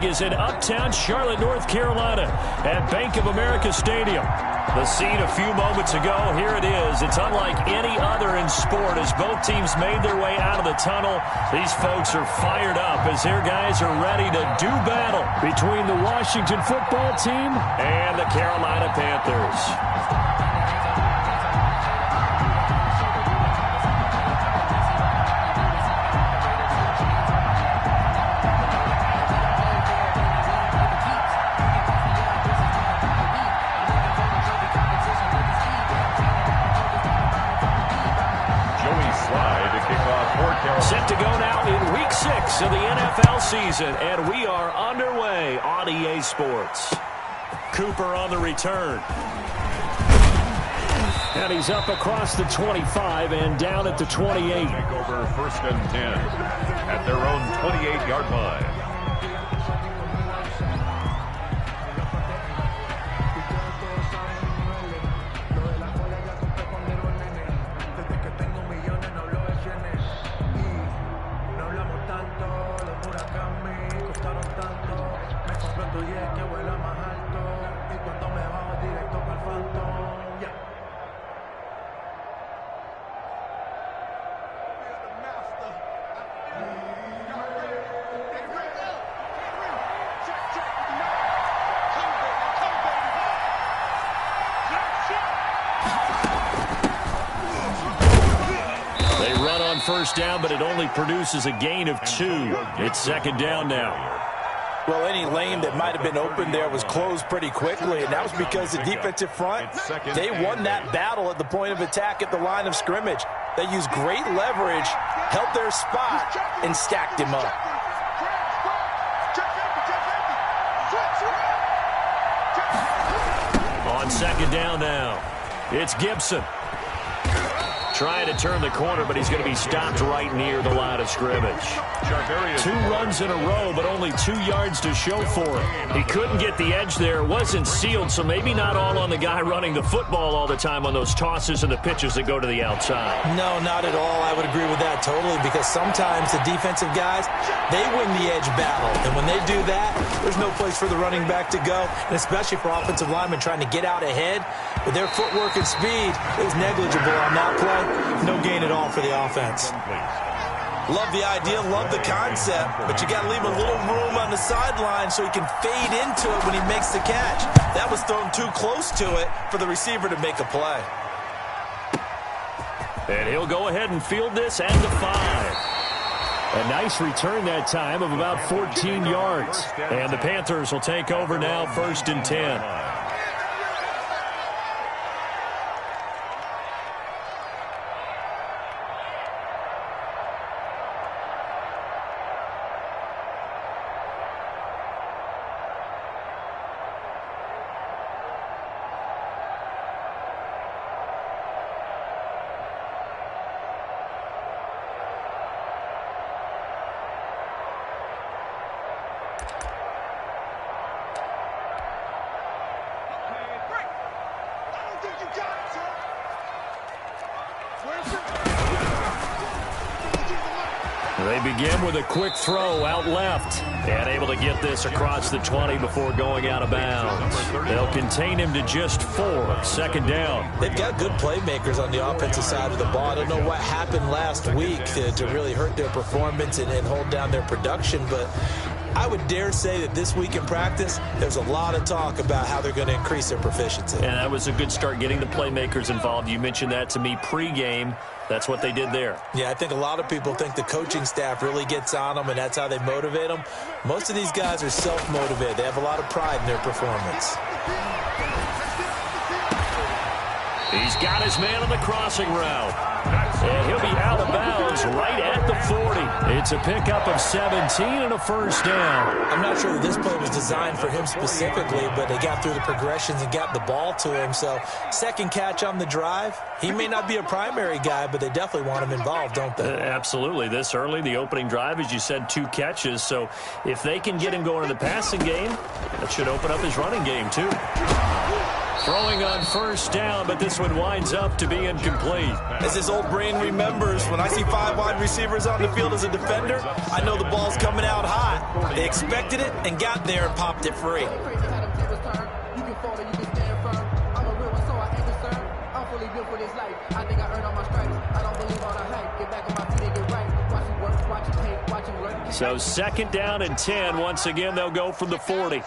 is in uptown Charlotte, North Carolina at Bank of America Stadium. The scene a few moments ago, here it is. It's unlike any other in sport as both teams made their way out of the tunnel. These folks are fired up as their guys are ready to do battle between the Washington football team and the Carolina Panthers. Set to go now in Week 6 of the NFL season, and we are underway on EA Sports. Cooper on the return. And he's up across the 25 and down at the 28. Take over 1st and 10 at their own 28-yard line. First down, but it only produces a gain of 2. It's 2nd down now. Well, any lane that might have been open there was closed pretty quickly, and that was because the defensive front, they won that battle at the point of attack at the line of scrimmage. They used great leverage, held their spot, and stacked him up. On 2nd down now, it's Gibson. Trying to turn the corner, but he's going to be stopped right near the line of scrimmage. 2 runs in a row, but only 2 yards to show for it. He couldn't get the edge there. Wasn't sealed, so maybe not all on the guy running the football all the time on those tosses and the pitches that go to the outside. No, not at all. I would agree with that totally, because sometimes the defensive guys, they win the edge battle. And when they do that, there's no place for the running back to go, and especially for offensive linemen trying to get out ahead. With their footwork and speed, it was negligible on that play. No gain at all for the offense. Love the idea, love the concept, but you got to leave a little room on the sideline so he can fade into it when he makes the catch. That was thrown too close to it for the receiver to make a play. And he'll go ahead and field this at the 5. A nice return that time of about 14 yards. And the Panthers will take over now, 1st and 10. They begin with a quick throw out left and able to get this across the 20 before going out of bounds. They'll contain him to just 4. 2nd down. They've got good playmakers on the offensive side of the ball. I don't know what happened last week to really hurt their performance and hold down their production, but I would dare say that this week in practice, there's a lot of talk about how they're going to increase their proficiency. And that was a good start, getting the playmakers involved. You mentioned that to me pregame. That's what they did there. Yeah, I think a lot of people think the coaching staff really gets on them, and that's how they motivate them. Most of these guys are self-motivated. They have a lot of pride in their performance. He's got his man on the crossing route. And he'll be out of bounds right at the 40. It's a pickup of 17 and a 1st down. I'm not sure that this play was designed for him specifically, but they got through the progressions and got the ball to him. So 2nd catch on the drive. He may not be a primary guy, but they definitely want him involved, don't they? Absolutely. This early, the opening drive, as you said, 2 catches. So if they can get him going in the passing game, that should open up his running game too. Throwing on first down, but this one winds up to be incomplete. As his old brain remembers, when I see 5 wide receivers on the field as a defender, I know the ball's coming out hot. They expected it and got there and popped it free. So 2nd down and 10. Once again, they'll go from the 40.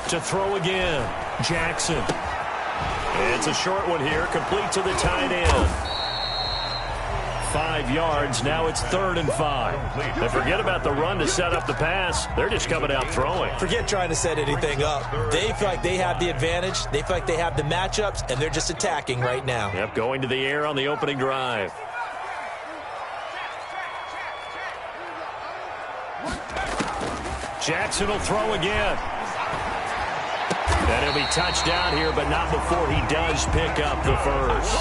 To throw again, Jackson. It's a short one here, complete to the tight end. 5 yards, now it's 3rd and 5. And forget about the run to set up the pass. They're just coming out throwing. Forget trying to set anything up. They feel like they have the advantage. They feel like they have the matchups, and they're just attacking right now. Yep, going to the air on the opening drive. Jackson will throw again. And he'll be touched down here, but not before he does pick up the first.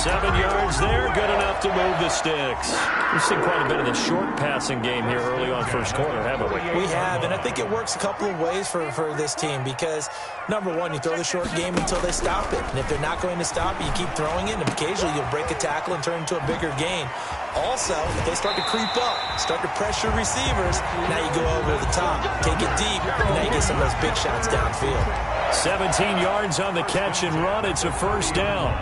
7 yards there, good enough to move the sticks. We've seen quite a bit of the short passing game here early on first quarter, haven't we? We have, and I think it works a couple of ways for this team because, number one, you throw the short game until they stop it. And if they're not going to stop it, you keep throwing it, and occasionally you'll break a tackle and turn it into a bigger gain. Also, if they start to creep up, start to pressure receivers, now you go over the top, take it deep, and now you get some of those big shots downfield. 17 yards on the catch and run. It's a first down.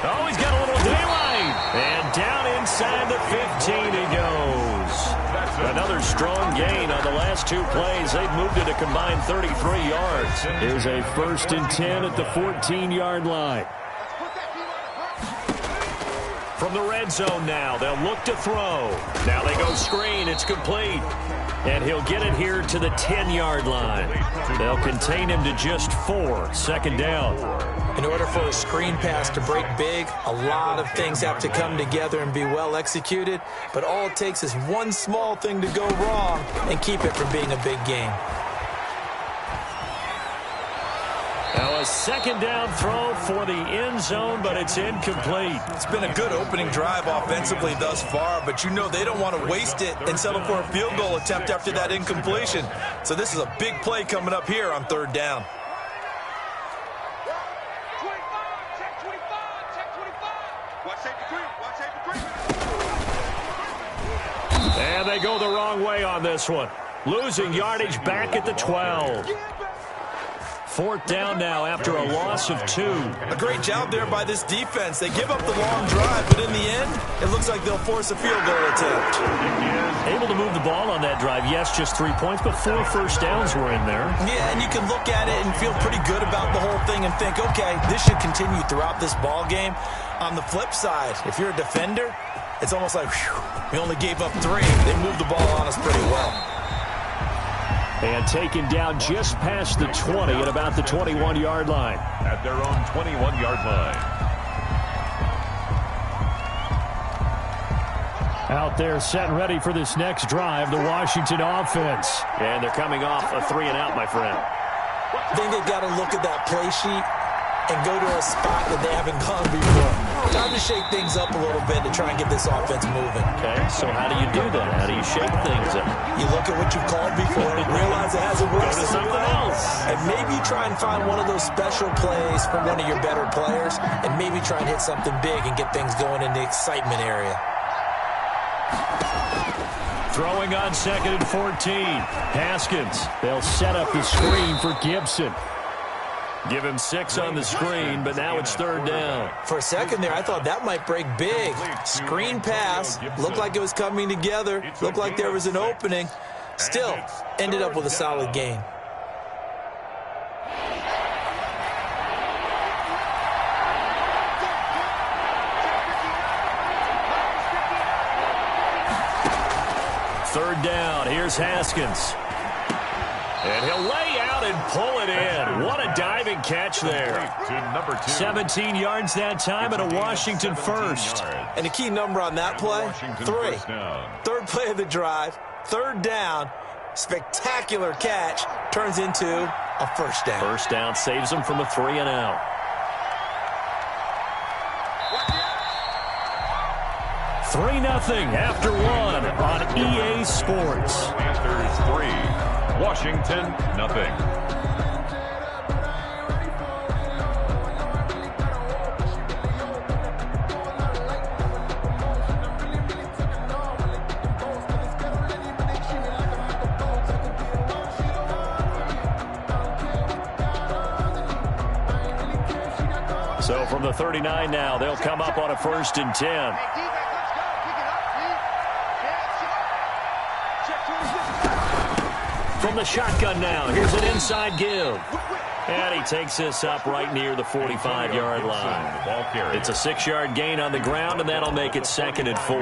Oh, he's got a little daylight. And down inside the 15 he goes. Another strong gain on the last 2 plays. They've moved it a combined 33 yards. Here's a 1st and 10 at the 14-yard line. From the red zone now, they'll look to throw. Now they go screen. It's complete. And he'll get it here to the 10-yard line. They'll contain him to just 4. 2nd down. In order for a screen pass to break big, a lot of things have to come together and be well executed. But all it takes is one small thing to go wrong and keep it from being a big game. Now a 2nd down throw for the end zone, but it's incomplete. It's been a good opening drive offensively thus far, but you know they don't want to waste it and settle for a field goal attempt after that incompletion. So this is a big play coming up here on 3rd down. And they go the wrong way on this one. Losing yardage back at the 12. 4th down now after a loss of 2. A great job there by this defense. They give up the long drive, but in the end, it looks like they'll force a field goal attempt. Able to move the ball on that drive. Yes, just 3 points, but 4 first downs were in there. Yeah, and you can look at it and feel pretty good about the whole thing and think, okay, this should continue throughout this ball game. On the flip side, if you're a defender, it's almost like, whew, we only gave up 3. They moved the ball on us pretty well. And taken down just past the 20 at about the 21-yard line. At their own 21-yard line. Out there set and ready for this next drive, the Washington offense. And they're coming off a 3-and-out, my friend. I think they've got to look at that play sheet and go to a spot that they haven't gone before. Time to shake things up a little bit to try and get this offense moving. Okay, so how do you do that? How do you shake things up? You look at what you've called before, realize it hasn't worked. Go to something else. And maybe try and find one of those special plays from one of your better players, and maybe try and hit something big and get things going in the excitement area. Throwing on 2nd and 14. Haskins. They'll set up the screen for Gibson. Give him 6 on the screen, but now it's 3rd down. For a second there, I thought that might break big. Screen pass. Looked like it was coming together. Looked like there was an opening. Still, ended up with a solid gain. Third down. Here's Haskins. And he'll lay out and pull it in. What a diving catch there. 17 yards that time and a Washington first. And the key number on that play, 3. Third play of the drive, 3rd down, spectacular catch, turns into a first down. First down saves them from a 3-and-out. Three 0 after one on EA Sports. Panthers 3, Washington nothing. So from the 39 now, they'll come up on a 1st and 10. From the shotgun now, here's an inside give. And he takes this up right near the 45-yard line. It's a 6-yard gain on the ground, and that'll make it 2nd and 4.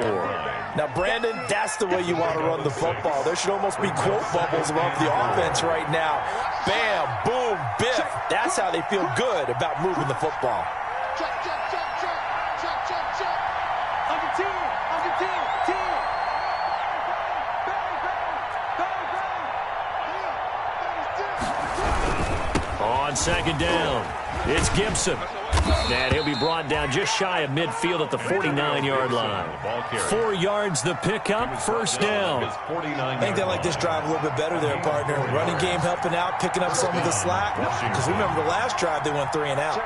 Now, Brandon, that's the way you want to run the football. There should almost be quote bubbles above the offense right now. Bam, boom, biff. That's how they feel good about moving the football. On 2nd down, it's Gibson. And he'll be brought down just shy of midfield at the 49-yard line. 4 yards the pickup, 1st down. I think they like this drive a little bit better there, partner. Running game helping out, picking up some of the slack. Because remember the last drive, they went 3 and out.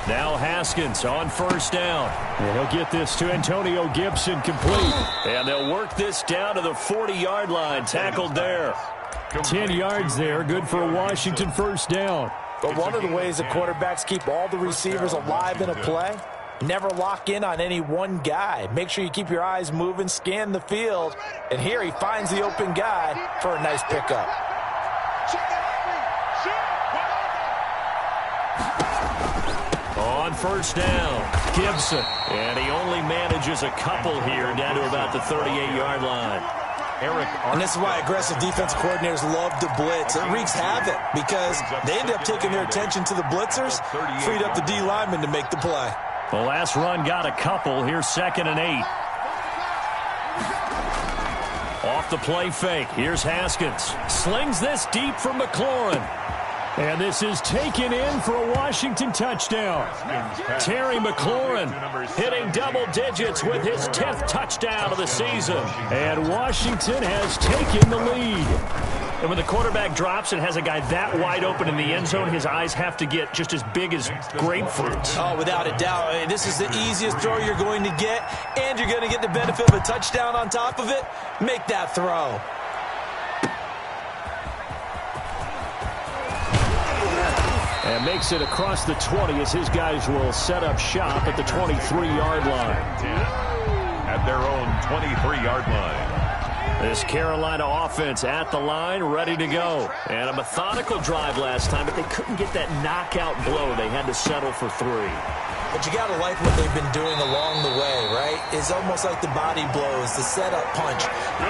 Now Haskins on 1st down. And he'll get this to Antonio Gibson complete. And they'll work this down to the 40-yard line. Tackled there. 10 yards there. Good for a Washington 1st down. But one of the ways the quarterbacks keep all the receivers alive in a play, never lock in on any one guy. Make sure you keep your eyes moving, scan the field. And here he finds the open guy for a nice pickup. On 1st down, Gibson. And he only manages a couple here down to about the 38-yard line. And this is why aggressive defense coordinators love to blitz. It wreaks havoc because they end up taking their attention to the blitzers, freed up the D lineman to make the play. The last run got a couple. Here's 2nd and 8. Off the play fake. Here's Haskins. Slings this deep for McLaurin. And this is taken in for a Washington touchdown. Terry McLaurin hitting double digits with his 10th touchdown of the season. And Washington has taken the lead. And when the quarterback drops and has a guy that wide open in the end zone, his eyes have to get just as big as grapefruits. Oh, without a doubt. I mean, this is the easiest throw you're going to get, and you're going to get the benefit of a touchdown on top of it. Make that throw. And makes it across the 20 as his guys will set up shop at the 23-yard line. At their own 23-yard line. This Carolina offense at the line, ready to go. And a methodical drive last time, but they couldn't get that knockout blow. They had to settle for 3. But you got to like what they've been doing along the way, right? It's almost like the body blows, the setup punch.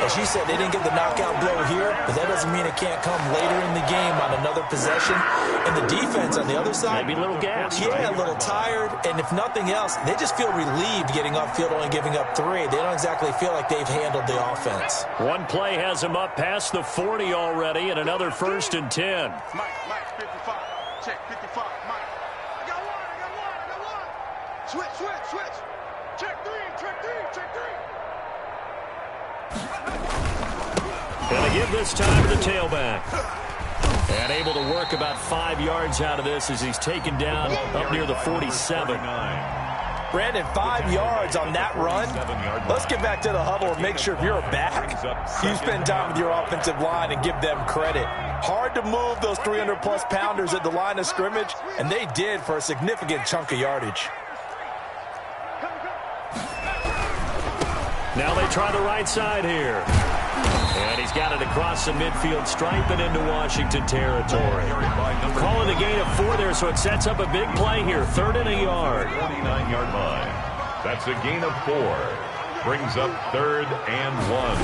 As you said, they didn't get the knockout blow here, but that doesn't mean it can't come later in the game on another possession. And the defense on the other side, maybe a little gas. Yeah, right? A little tired. And if nothing else, they just feel relieved getting upfield, only giving up 3. They don't exactly feel like they've handled the offense. One play has them up past the 40 already, and another 1st and 10. Mike, 55. Check 55. Mike. I got one. Switch. Check 3. And they give this time to the tailback. And able to work about 5 yards out of this as he's taken down up near the 47. Brandon, 5 yards on that run. Let's get back to the huddle and make sure if you're a back, you spend time with your offensive line and give them credit. Hard to move those 300-plus pounders at the line of scrimmage, and they did for a significant chunk of yardage. Now they try the right side here. And he's got it across the midfield stripe and into Washington territory. Calling the gain of 4 there, so it sets up a big play here. 3rd and a yard. 49-yard line. That's a gain of 4. Brings up 3rd and 1.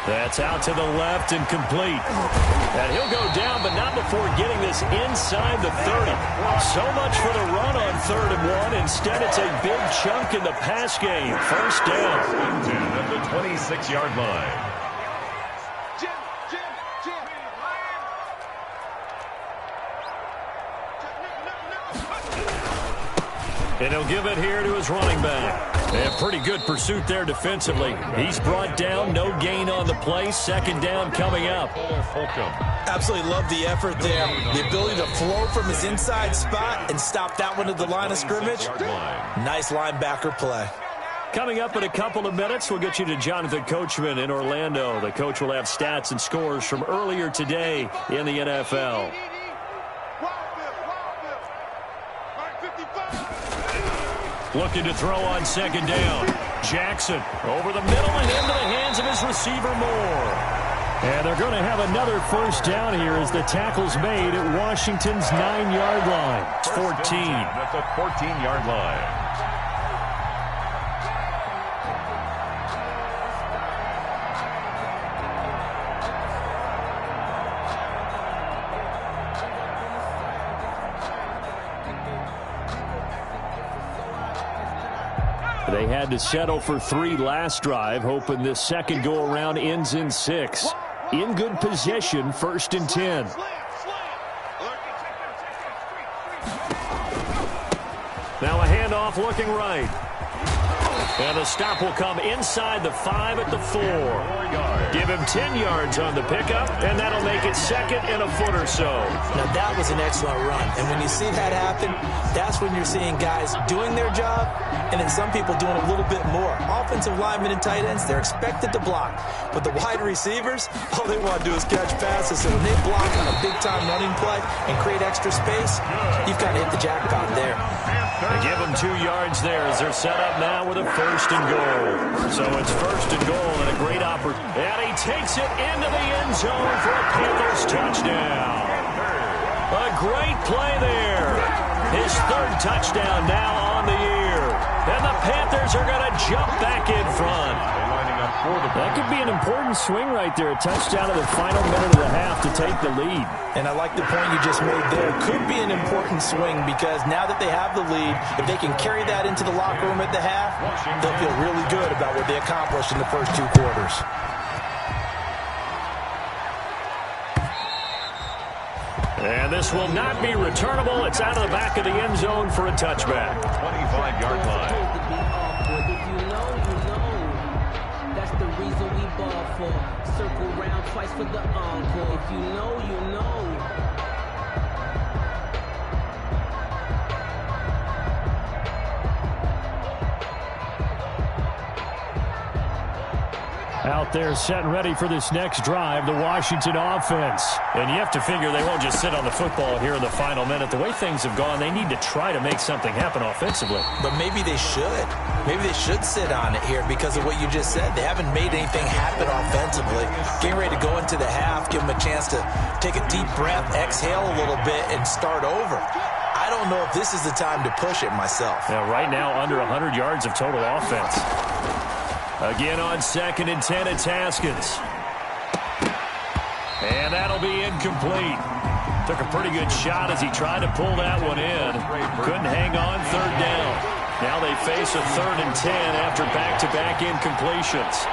That's out to the left and complete. And he'll go down, but not before getting this is inside the 30. So much for the run on 3rd and 1. Instead, it's a big chunk in the pass game. First down. 10 at the 26-yard line. And he'll give it here to his running back. And pretty good pursuit there defensively. He's brought down, no gain on the play. 2nd down coming up. Absolutely love the effort there. The ability to flow from his inside spot and stop that one at the line of scrimmage. Nice linebacker play. Coming up in a couple of minutes, we'll get you to Jonathan Coachman in Orlando. The coach will have stats and scores from earlier today in the NFL. Looking to throw on 2nd down. Jackson over the middle and into the hands of his receiver Moore. And they're going to have another first down here as the tackle's made at Washington's 9-yard line. It's 14. That's a 14-yard line. They had to settle for 3 last drive, hoping this second go-around ends in 6. In good position, 1st and 10. Now a handoff looking right. And the stop will come inside the 5 at the 4. Give him 10 yards on the pickup, and that'll make it 2nd and a foot or so. Now that was an excellent run. And when you see that happen, that's when you're seeing guys doing their job, and then some people doing a little bit more. Offensive linemen and tight ends, they're expected to block. But the wide receivers, all they want to do is catch passes. So when they block on a big-time running play and create extra space, you've got to hit the jackpot there. They give them 2 yards there as they're set up now with a 1st and goal. So it's 1st and goal and a great opportunity. And he takes it into the end zone for a Panthers touchdown. A great play there. His 3rd touchdown now on the year. And the Panthers are going to jump back in front. That could be an important swing right there. A touchdown in the final minute of the half to take the lead. And I like the point you just made there. Could be an important swing because now that they have the lead, if they can carry that into the locker room at the half, they'll feel really good about what they accomplished in the first 2 quarters. And this will not be returnable. It's out of the back of the end zone for a touchback. 25-yard line. That's the reason we ball for. Circle round twice for the encore. If you know, you know. Out there set and ready for this next drive, the Washington offense. And you have to figure they won't just sit on the football here in the final minute. The way things have gone, they need to try to make something happen offensively. But maybe they should. Maybe they should sit on it here because of what you just said. They haven't made anything happen offensively. Getting ready to go into the half, give them a chance to take a deep breath, exhale a little bit, and start over. I don't know if this is the time to push it myself. Yeah, right now under 100 yards of total offense. Again on 2nd and 10 at Haskins. And that'll be incomplete. Took a pretty good shot as he tried to pull that one in. Couldn't hang on 3rd down. Now they face a 3rd and 10 after back-to-back incompletions.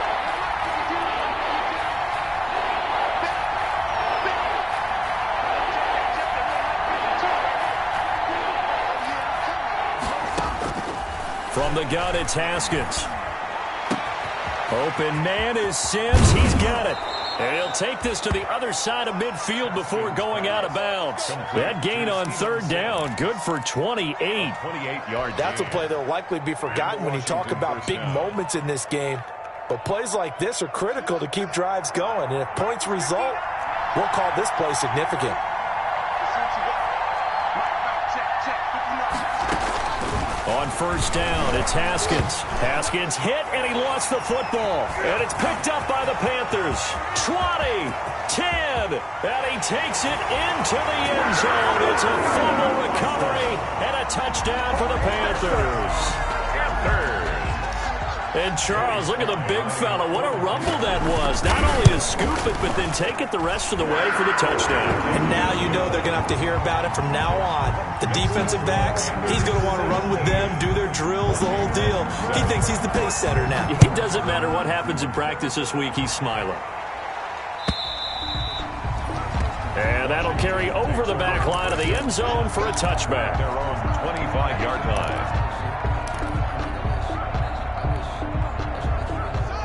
From the gun, it's Haskins. Open man is Sims. He's got it. And he'll take this to the other side of midfield before going out of bounds. That gain on 3rd down, good for 28. 28 yards. That's a play that'll likely be forgotten when you talk about big moments in this game. But plays like this are critical to keep drives going. And if points result, we'll call this play significant. On 1st down, it's Haskins. Haskins hit, and he lost the football. And it's picked up by the Panthers. 20, 10, and he takes it into the end zone. It's a fumble recovery and a touchdown for the Panthers. And Charles, look at the big fella. What a rumble that was. Not only to scoop it, but then take it the rest of the way for the touchdown. And now you know they're going to have expect to hear about it from now on. The defensive backs, he's going to want to run with them, do their drills, the whole deal. He thinks he's the pace setter now. It doesn't matter what happens in practice this week, he's smiling. And that'll carry over the back line of the end zone for a touchback. Their own 25-yard line.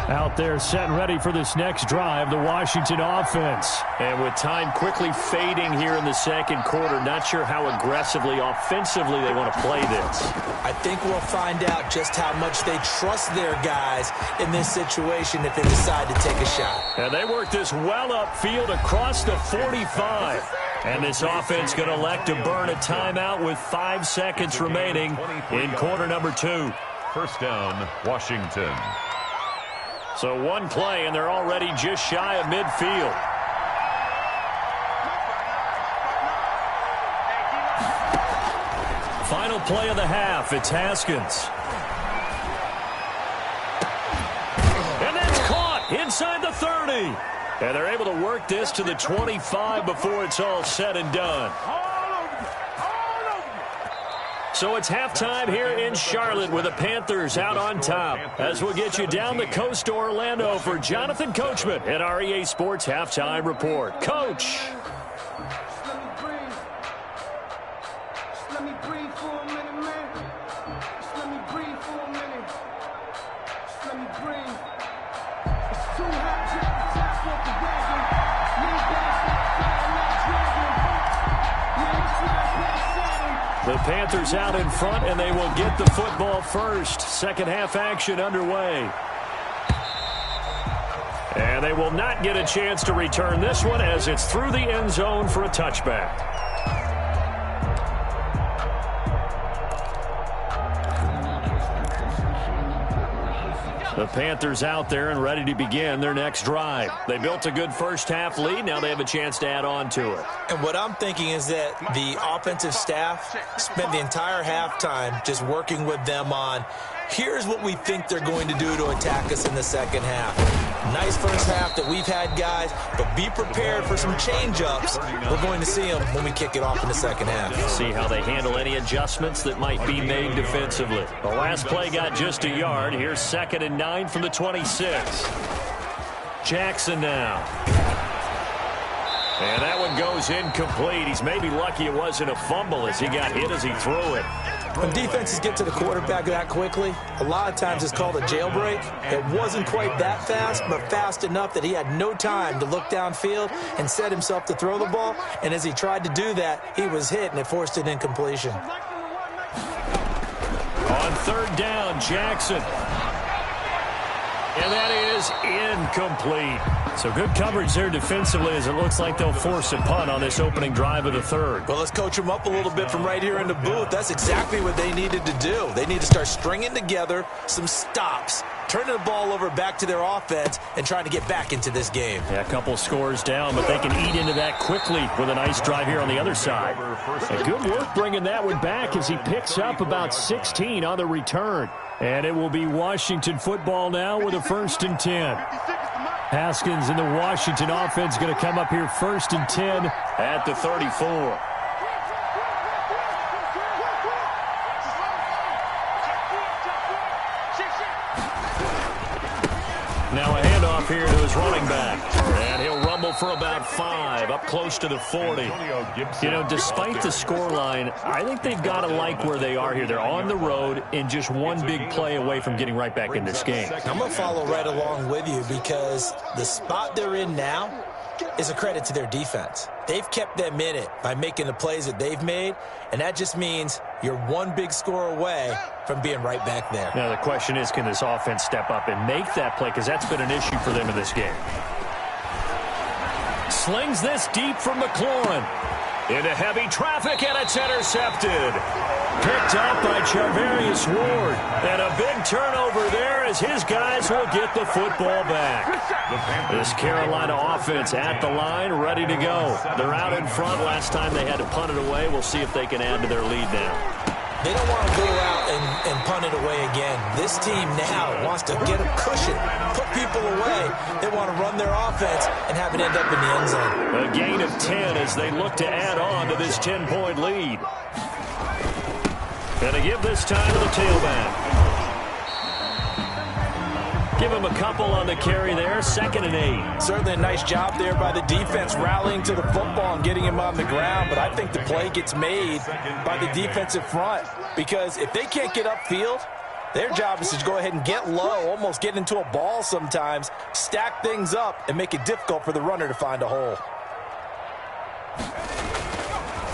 Out there set and ready for this next drive, the Washington offense. And with time quickly fading here in the second quarter, not sure how aggressively, offensively they want to play this. I think we'll find out just how much they trust their guys in this situation if they decide to take a shot. And they work this well upfield across the 45. And this offense going to elect to burn a timeout with 5 seconds remaining in quarter number 2. First down, Washington. So one play, and they're already just shy of midfield. Final play of the half, it's Haskins. And that's caught inside the 30. And they're able to work this to the 25 before it's all said and done. So it's halftime here in Charlotte with the Panthers out on top. As we'll get you down the coast to Orlando for Jonathan Coachman at our EA Sports Halftime Report. Coach. Let me breathe for a minute, man. Let me breathe for a minute. Let me breathe. It's too hot to the top of the wagon. Lean back, The Panthers out in front, and they will get the football first. Second half action underway. And they will not get a chance to return this one as it's through the end zone for a touchback. The Panthers out there and ready to begin their next drive. They built a good first half lead. Now they have a chance to add on to it. And what I'm thinking is that the offensive staff spent the entire halftime just working with them on, here's what we think they're going to do to attack us in the second half. Nice first half that we've had, guys, but be prepared for some change-ups. We're going to see them when we kick it off in the second half. See how they handle any adjustments that might be made defensively. The last play got just a yard. Here's 2nd and 9 from the 26. Jackson now. And that one goes incomplete. He's maybe lucky it wasn't a fumble as he got hit as he threw it. When defenses get to the quarterback that quickly, a lot of times it's called a jailbreak. It wasn't quite that fast, but fast enough that he had no time to look downfield and set himself to throw the ball. And as he tried to do that, he was hit, and it forced an incompletion. On 3rd down, Jackson. And that is incomplete. So good coverage there defensively as it looks like they'll force a punt on this opening drive of the 3rd. Well, let's coach them up a little bit from right here in the booth. That's exactly what they needed to do. They need to start stringing together some stops, turning the ball over back to their offense, and trying to get back into this game. Yeah, a couple scores down, but they can eat into that quickly with a nice drive here on the other side. And good work bringing that one back as he picks up about 16 on the return. And it will be Washington football now with a 1st and 10. Haskins and the Washington offense going to come up here 1st and 10 at the 34. Now a handoff here to his running back. And he'll rumble for about 5, up close to the 40. You know, despite the scoreline, I think they've got to like where they are here. They're on the road and just one big play away from getting right back in this game. I'm going to follow right along with you because the spot they're in now is a credit to their defense. They've kept them in it by making the plays that they've made, and that just means you're one big score away from being right back there. Now the question is, can this offense step up and make that play? Because that's been an issue for them in this game. Slings this deep from McLaurin. Into heavy traffic, and it's intercepted. Picked up by Charvarius Ward. And a big turnover there as his guys will get the football back. This Carolina offense at the line, ready to go. They're out in front. Last time they had to punt it away. We'll see if they can add to their lead now. They don't want to go out and punt it away again. This team now wants to get a cushion, put people away. They want to run their offense and have it end up in the end zone. A gain of 10 as they look to add on to this 10-point lead. And they give this time to the tailback. Give him a couple on the carry there, 2nd and 8. Certainly a nice job there by the defense rallying to the football and getting him on the ground, but I think the play gets made by the defensive front because if they can't get upfield, their job is to go ahead and get low, almost get into a ball sometimes, stack things up, and make it difficult for the runner to find a hole.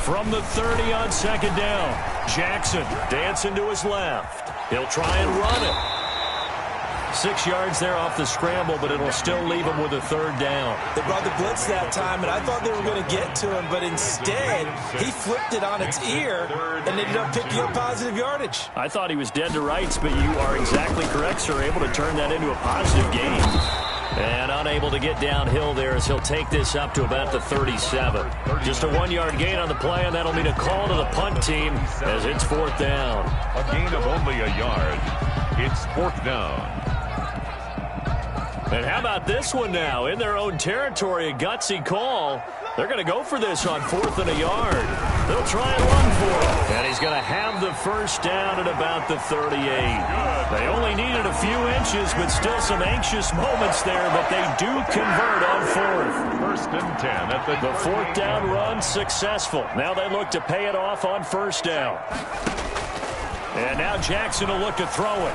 From the 30 on 2nd down, Jackson dancing to his left. He'll try and run it. 6 yards there off the scramble, but it'll still leave him with a 3rd down. They brought the blitz that time, and I thought they were going to get to him, but instead, he flipped it on its ear and ended up picking up positive yardage. I thought he was dead to rights, but you are exactly correct, sir. Able to turn that into a positive gain. And unable to get downhill there as he'll take this up to about the 37. Just a 1-yard gain on the play, and that'll mean a call to the punt team as it's 4th down. A gain of only a yard. It's 4th down. And how about this one now? In their own territory, a gutsy call. They're going to go for this on 4th and a yard. They'll try and run for it. And he's going to have the 1st down at about the 38. They only needed a few inches, but still some anxious moments there, but they do convert on 4th. 1st and 10 at the 4th down run successful. Now they look to pay it off on 1st down. And now Jackson will look to throw it.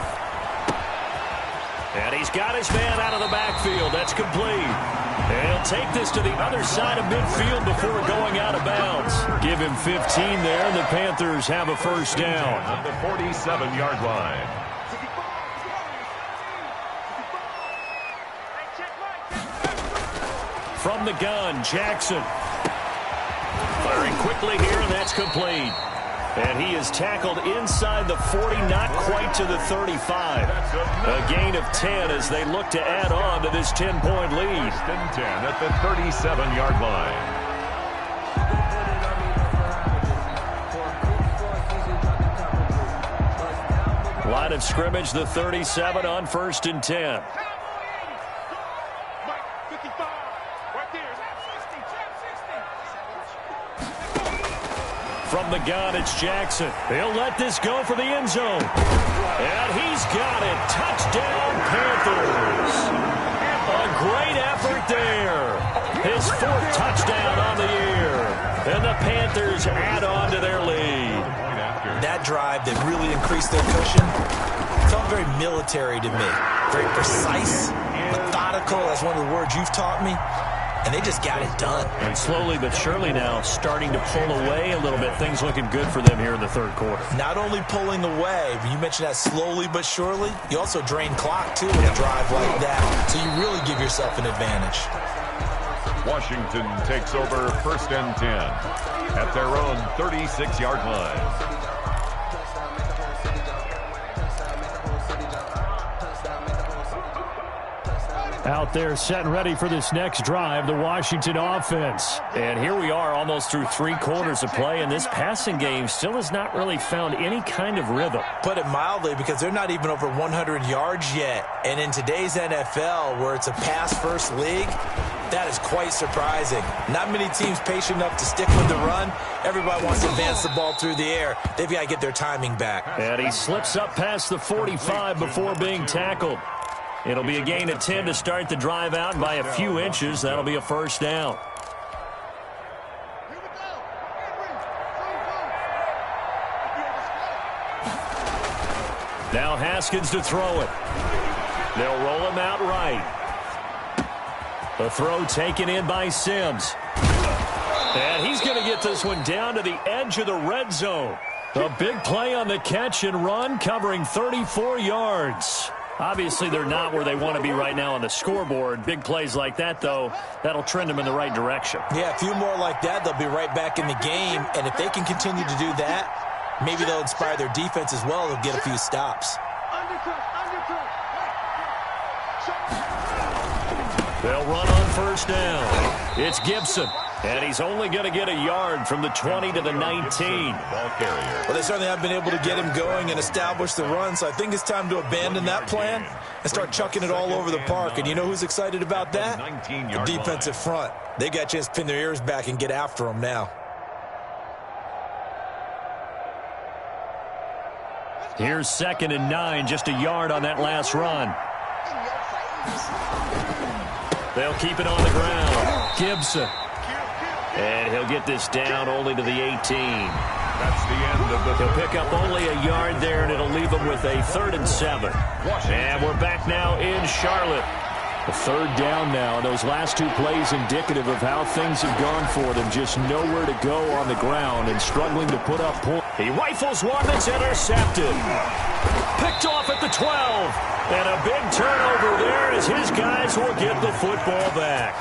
And he's got his man out of the backfield. That's complete. And he'll take this to the other side of midfield before going out of bounds. Give him 15 there, and the Panthers have a 1st down. At the 47-yard line. From the gun, Jackson. Firing quickly here, and that's complete. And he is tackled inside the 40, not quite to the 35. A gain of 10 as they look to add on to this 10-point lead. 1st and 10 at the 37-yard line. Line of scrimmage, the 37 on 1st and 10. From the gun, it's Jackson. He'll let this go for the end zone. And he's got it. Touchdown, Panthers. A great effort there. His 4th touchdown on the year. And the Panthers add on to their lead. That drive that really increased their cushion felt very military to me. Very precise, methodical. That's one of the words you've taught me. And they just got it done. And slowly but surely now starting to pull away a little bit. Things looking good for them here in the 3rd quarter. Not only pulling away, but you mentioned that slowly but surely. You also drain clock, too, with a drive like that. So you really give yourself an advantage. Washington takes over 1st and 10 at their own 36-yard line. Out there set and ready for this next drive, the Washington offense. And here we are almost through 3 quarters of play, and this passing game still has not really found any kind of rhythm. Put it mildly, because they're not even over 100 yards yet. And in today's NFL, where it's a pass-first league, that is quite surprising. Not many teams patient enough to stick with the run. Everybody wants to advance the ball through the air. They've got to get their timing back. And he slips up past the 45 before being tackled. It'll be a gain of 10 to start the drive out by a few inches. That'll be a 1st down. Now Haskins to throw it. They'll roll him out right. The throw taken in by Sims. And he's going to get this one down to the edge of the red zone. A big play on the catch and run, covering 34 yards. Obviously, they're not where they want to be right now on the scoreboard. Big plays like that, though, that'll trend them in the right direction. Yeah, a few more like that, they'll be right back in the game. And if they can continue to do that, maybe they'll inspire their defense as well. They'll get a few stops. They'll run on first down. It's Gibson, and he's only going to get a yard from the 20 to the 19. Ball carrier. Well, they certainly have been able to get him going and establish the run, so I think it's time to abandon that plan and start chucking it all over the park. And you know who's excited about that? The defensive front. They got a chance to pin their ears back and get after him now. Here's 2nd and 9, just a yard on that last run. They'll keep it on the ground. Gibson. And he'll get this down only to the 18. That's the end of the He'll pick up only a yard there, and it'll leave him with a 3rd and 7. And we're back now in Charlotte. The 3rd down now. Those last 2 plays indicative of how things have gone for them. Just nowhere to go on the ground and struggling to put up points. He rifles one that's intercepted. Picked off at the 12. And a big turnover there as his guys will get the football back.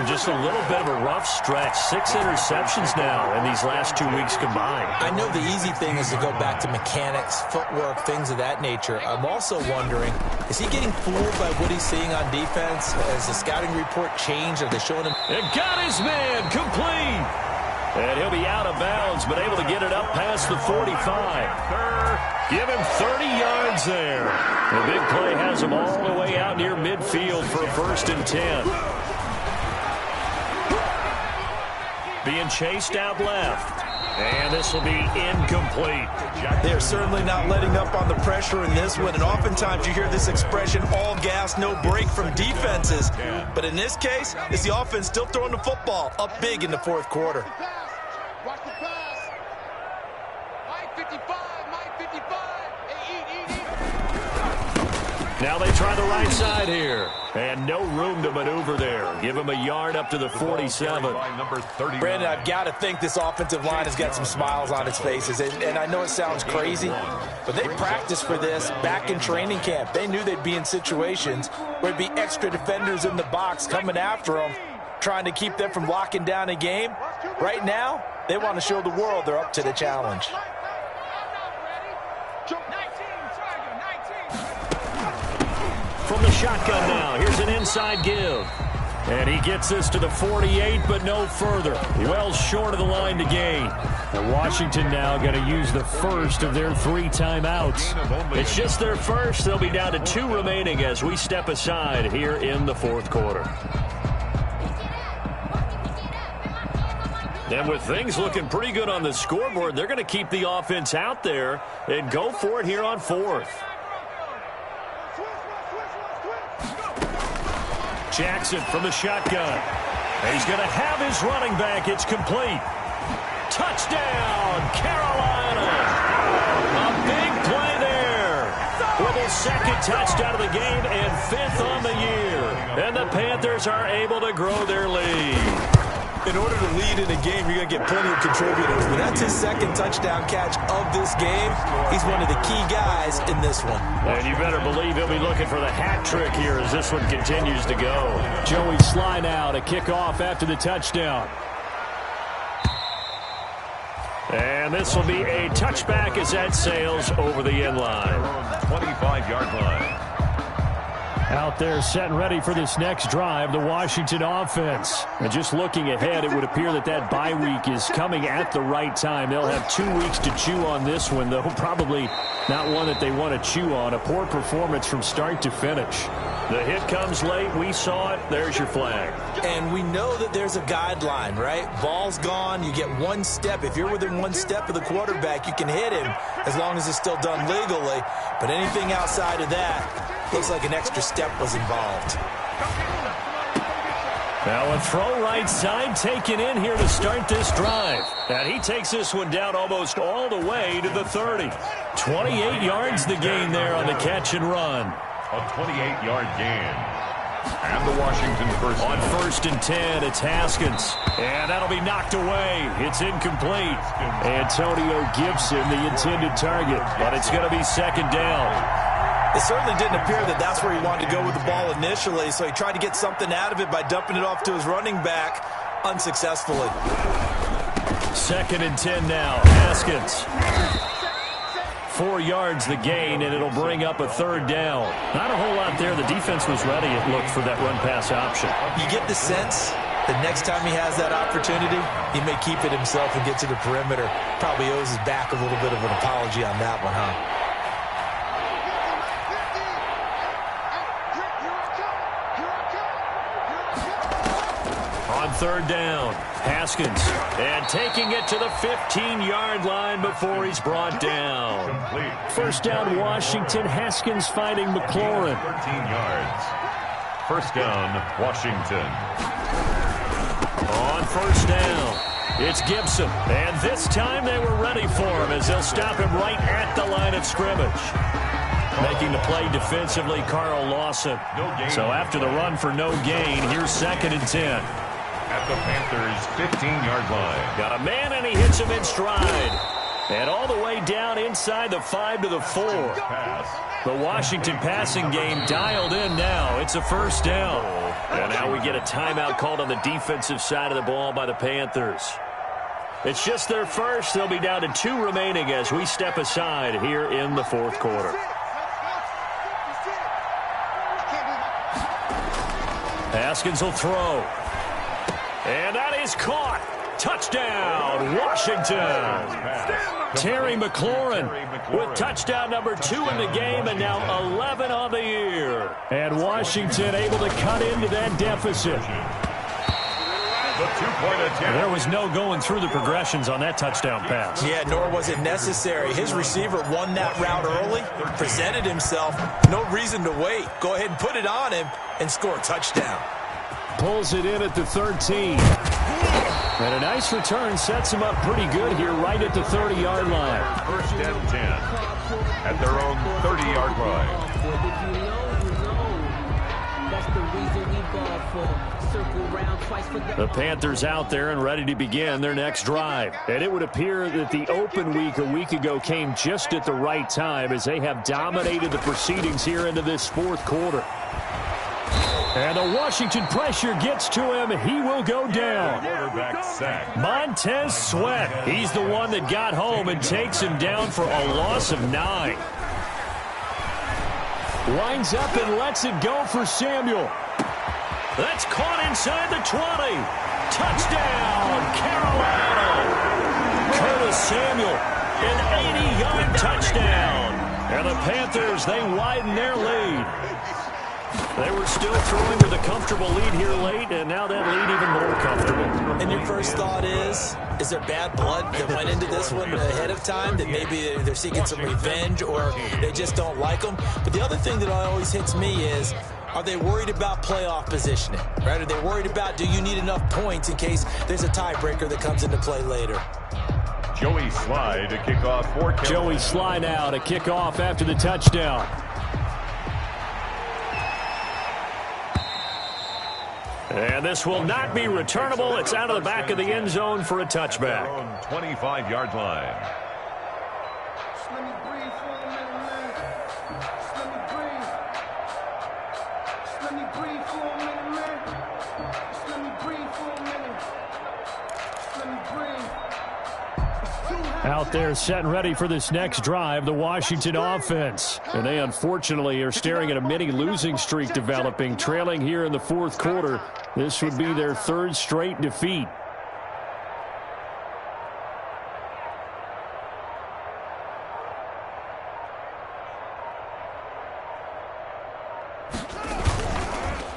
Just a little bit of a rough stretch. 6 interceptions now in these last 2 weeks combined. I know the easy thing is to go back to mechanics, footwork, things of that nature. I'm also wondering, is he getting fooled by what he's seeing on defense? Has the scouting report changed? Are they showing him? And got his man complete. And he'll be out of bounds, but able to get it up past the 45. Give him 30 yards there. The big play has him all the way out near midfield for a 1st and 10. Being chased out left. And this will be incomplete. They're certainly not letting up on the pressure in this one. And oftentimes you hear this expression, all gas, no break from defenses. But in this case, it's the offense still throwing the football up big in the 4th quarter. Watch the pass. Mike 55, Mike 55. Now they try the right side here. And no room to maneuver there. Give him a yard up to the 47. Brandon, I've got to think this offensive line has got some smiles on its faces. And I know it sounds crazy, but they practiced for this back in training camp. They knew they'd be in situations where there'd be extra defenders in the box coming after them, trying to keep them from locking down a game. Right now, they want to show the world they're up to the challenge. From the shotgun now, here's an inside give. And he gets this to the 48, but no further. Well short of the line to gain. And Washington now going to use the first of their 3 timeouts. It's just their first. They'll be down to 2 remaining as we step aside here in the 4th quarter. And with things looking pretty good on the scoreboard, they're going to keep the offense out there and go for it here on 4th. Jackson from the shotgun. And he's going to have his running back. It's complete. Touchdown, Carolina. A big play there. With his 2nd touchdown of the game and 5th on the year. And the Panthers are able to grow their lead. In order to lead in a game, you're going to get plenty of contributors. But that's his 2nd touchdown catch of this game. He's one of the key guys in this one. And you better believe he'll be looking for the hat trick here as this one continues to go. Joey Sly now to kick off after the touchdown. And this will be a touchback as that sails over the end line. 25-yard line. Out there set and ready for this next drive, the Washington offense. And just looking ahead, it would appear that that bye week is coming at the right time. They'll have 2 weeks to chew on this one, though probably not one that they want to chew on. A poor performance from start to finish. The hit comes late. We saw it. There's your flag. And we know that there's a guideline, right? Ball's gone. You get 1 step. If you're within 1 step of the quarterback, you can hit him as long as it's still done legally. But anything outside of that, looks like an extra step was involved. Now a throw right side taken in here to start this drive. And he takes this one down almost all the way to the 30. 28 yards the gain there on the catch and run. A 28-yard gain. And the Washington first. On 1st and 10, it's Haskins. And that'll be knocked away. It's incomplete. Antonio Gibson, the intended target. But it's going to be 2nd down. It certainly didn't appear that that's where he wanted to go with the ball initially, so he tried to get something out of it by dumping it off to his running back unsuccessfully. 2nd and 10 now. Haskins 4 yards the gain, and it'll bring up a 3rd down. Not a whole lot there. The defense was ready, it looked, for that run-pass option. You get the sense that next time he has that opportunity, he may keep it himself and get to the perimeter. Probably owes his back a little bit of an apology on that one, huh? On 3rd down, Haskins, and taking it to the 15-yard line before he's brought down. Complete. 1st down, Washington. Haskins finding McLaurin. 13 yards. 1st down, Washington. On 1st down, it's Gibson. And this time they were ready for him as they'll stop him right at the line of scrimmage. Making the play defensively, Carl Lawson. No gain. So after the run for no gain, here's 2nd and 10. At the Panthers' 15-yard line. Got a man, and he hits him in stride. And all the way down inside the 5 to the 4. Pass. The Washington passing game dialed in now. It's a 1st down. And now we get a timeout called on the defensive side of the ball by the Panthers. It's just their first. They'll be down to 2 remaining as we step aside here in the 4th quarter. Haskins will throw. And that is caught. Touchdown, Washington. Terry McLaurin with touchdown number 2 in the game, and now 11 on the year. And Washington able to cut into that deficit. The 2-point attempt. There was no going through the progressions on that touchdown pass. Yeah, nor was it necessary. His receiver won that route early, presented himself. No reason to wait. Go ahead and put it on him and score a touchdown. Pulls it in at the 13. And a nice return sets him up pretty good here right at the 30-yard line. 1st and 10 at their own 30-yard line. If you know, you know. That's the reason we ball for. Circle round twice for The Panthers out there and ready to begin their next drive. And it would appear that the open week a week ago came just at the right time as they have dominated the proceedings here into this 4th quarter. And the Washington pressure gets to him. He will go down. Quarterback sack. Montez Sweat. He's the one that got home and takes him down for a loss of 9. Winds up and lets it go for Samuel. That's caught inside the 20. Touchdown, Carolina. Curtis Samuel, an 80-yard touchdown. And the Panthers, they widen their lead. They were still throwing with a comfortable lead here late, and now that lead even more comfortable. And your first thought is there bad blood that went into this one ahead of time, that maybe they're seeking some revenge or they just don't like them? But the other thing that always hits me is, are they worried about playoff positioning? Right? Are they worried about, do you need enough points in case there's a tiebreaker that comes into play later? Joey Sly to kick off for Carolina. Joey Sly now to kick off after the touchdown. And this will not be returnable. It's out of the back of the end zone for a touchback. 25-yard line. Just let me breathe for a minute, man. Just let me breathe. Just let me breathe for a minute, man. Just let me breathe for a minute. Just let me breathe. It's too hot. Out there set and ready for this next drive, the Washington offense. And they unfortunately are staring at a mini losing streak developing, trailing here in the 4th quarter. This would be their 3rd straight defeat.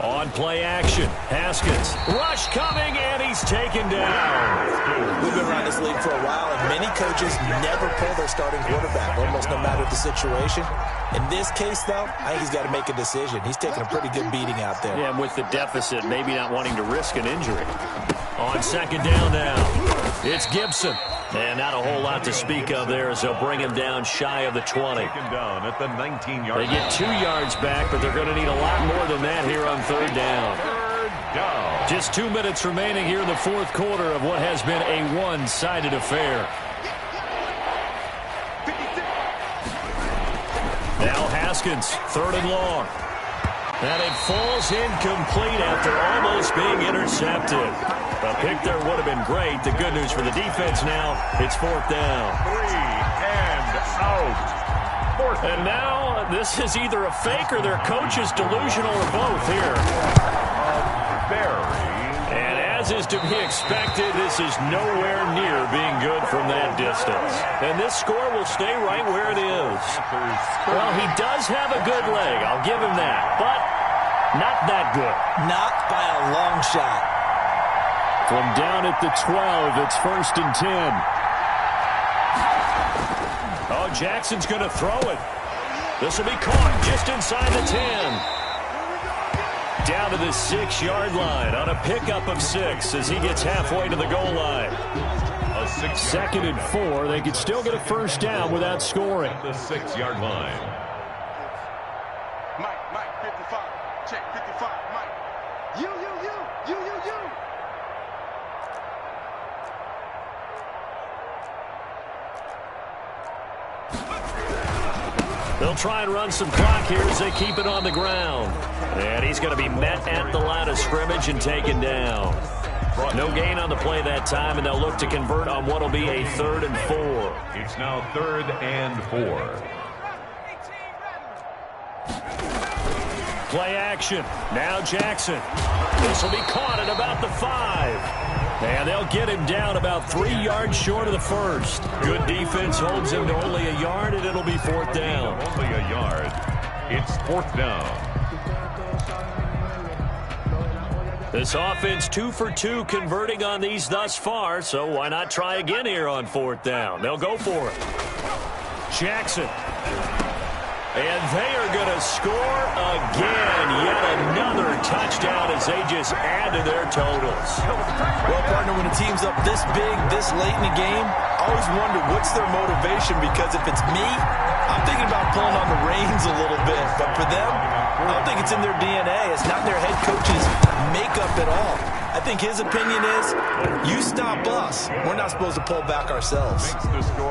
On play action, Haskins. Rush coming, and he's taken down. We've been around this league for a while, and many coaches never pull their starting quarterback, almost no matter the situation. In this case, though, I think he's got to make a decision. He's taking a pretty good beating out there. Yeah, and with the deficit, maybe not wanting to risk an injury. On 2nd down now, it's Gibson. And not a whole lot to speak of there as they'll bring him down shy of the 20. Taken down at the 19-yard line. They get 2 yards back, but they're going to need a lot more than that here on 3rd down. 3rd down. Just 2 minutes remaining here in the 4th quarter of what has been a one-sided affair. Now Haskins, 3rd and long. And it falls incomplete after almost being intercepted. A pick there would have been great. The good news for the defense now, it's 4th down. 3 and out. Fourth. And now this is either a fake or their coach is delusional or both here. And as is to be expected, this is nowhere near being good from that distance. And this score will stay right where it is. Well, he does have a good leg. I'll give him that. But not that good. Not by a long shot. From down at the 12, it's 1st and 10. Oh, Jackson's going to throw it. This will be caught just inside the 10. Down to the 6-yard line on a pickup of 6 as he gets halfway to the goal line. A 2nd and 4. They could still get a first down without scoring. The 6-yard line. Mike, 55. Check, 55, Mike. You. They'll try and run some clock here as they keep it on the ground. And he's going to be met at the line of scrimmage and taken down. No gain on the play that time, and they'll look to convert on what will be a 3rd and 4. It's now 3rd and 4. Play action. Now Jackson. This will be caught at about the 5. And they'll get him down about 3 yards short of the first. Good defense holds him to only a yard, and it'll be 4th down. Only a yard. It's 4th down. This offense 2 for 2 converting on these thus far, so why not try again here on 4th down? They'll go for it. Jackson. And they are going to score again. Yet another touchdown as they just add to their totals. Well, partner, when a team's up this big, this late in the game, I always wonder what's their motivation, because if it's me, I'm thinking about pulling on the reins a little bit. But for them, I don't think it's in their DNA. It's not their head coach's makeup at all. I think his opinion is, you stop us. We're not supposed to pull back ourselves.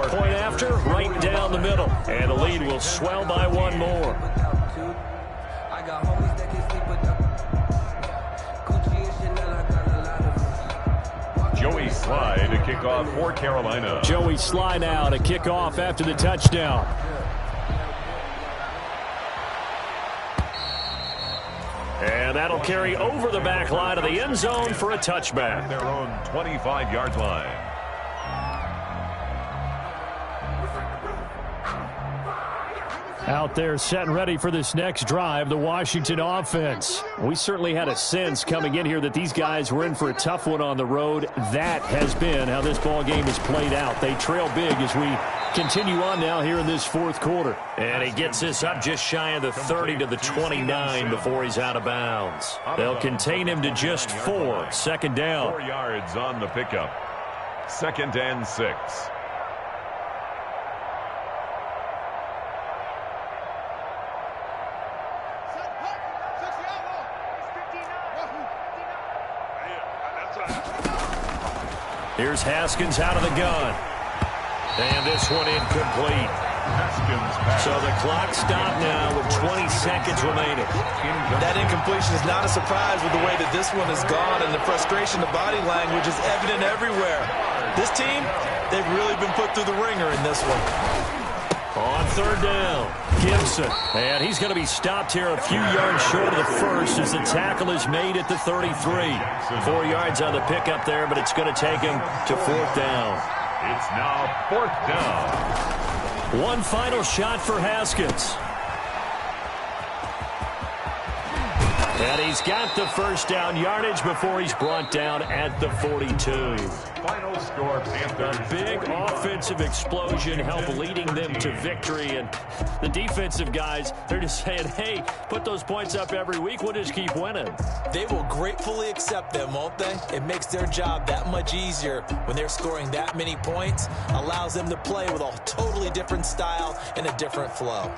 Point after, right down the middle. And the lead will swell by 1 more. Joey Slye to kick off for Carolina. Joey Slye now to kick off after the touchdown. And that'll carry over the back line of the end zone for a touchback. Their own 25-yard line. Out there set and ready for this next drive, the Washington offense. We certainly had a sense coming in here that these guys were in for a tough one on the road. That has been how this ball game has played out. They trail big as we continue on now here in this 4th quarter. And he gets this up just shy of the 30 to the 29 before he's out of bounds. They'll contain him to just 4. 2nd down. 4 yards on the pickup. 2nd and 6. Here's Haskins out of the gun. And this one incomplete. So the clock stopped now with 20 seconds remaining. That incompletion is not a surprise with the way that this one has gone, and the frustration, the body language is evident everywhere. This team, they've really been put through the ringer in this one. On 3rd down, Gibson. And he's going to be stopped here a few yards short of the first as the tackle is made at the 33. 4 yards on the pickup there, but it's going to take him to 4th down. It's now 4th down. One final shot for Haskins. And he's got the first down yardage before he's brought down at the 42. Final score, Panthers. A big offensive explosion helped leading them to victory. And the defensive guys, they're just saying, hey, put those points up every week. We'll just keep winning. They will gratefully accept them, won't they? It makes their job that much easier when they're scoring that many points. Allows them to play with a totally different style and a different flow.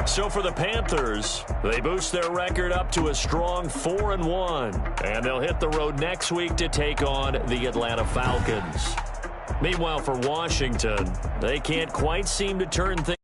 So for the Panthers, they boost their record up to a strong 4-1. And they'll hit the road next week to take on the Atlanta Falcons. Meanwhile, for Washington, they can't quite seem to turn things